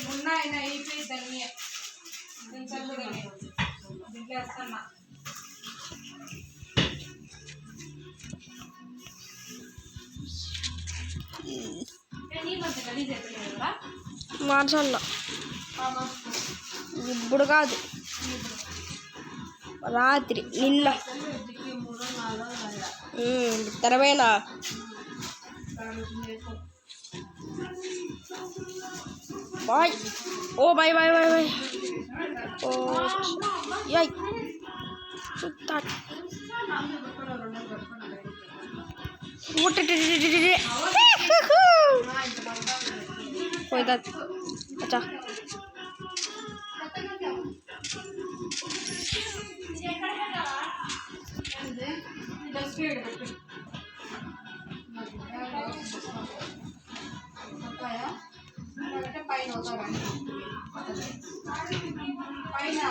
ఉన్నాయన అయిపోయిందని నేను చదువుగానే దీంట్లో వస్తున్నా మార్చల్లా ఇప్పుడు కాదు రాత్రి నిన్న తెరవేనా బాయ్ ఓ బాయ్ బాయ్ బాయ్ బాయ్ ఓ యాయ్ సుత్తాట్ పోయిదా అచ్చా పైన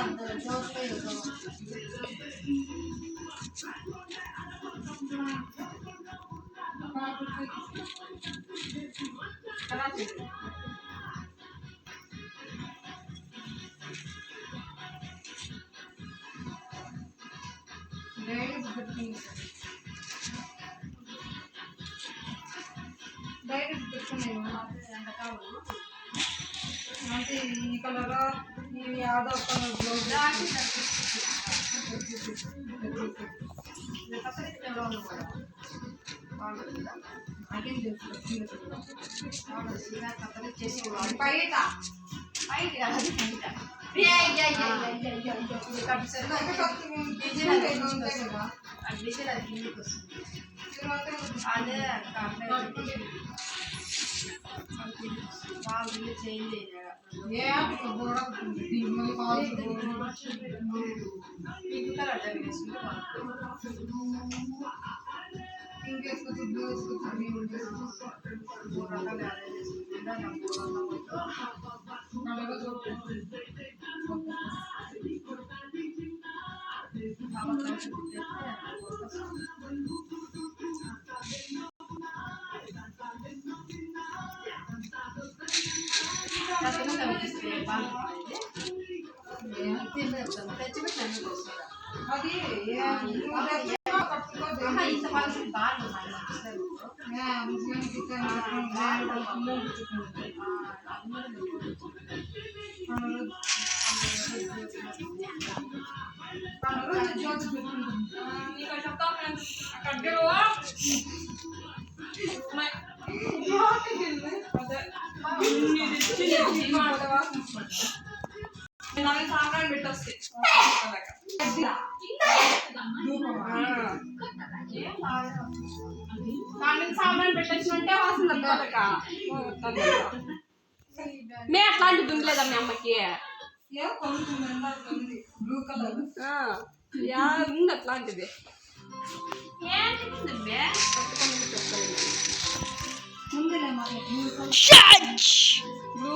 డైరెక్ట్ పెట్టుకున్నాను అంటే ఈ కలర్ ఇవి యాదో కలర్ బ్లౌజ్ అదే చేంజ్ అది సాంబ్రాన్ని పెట్టొస్తే సాంబ్రాన్ని పెట్టొచ్చినంటే వాసన మే అట్లాంటి దుంగలేదా మీ అమ్మకి బ్లూ కలర్ ఉంది అట్లాంటిది ముందులే బ్లూ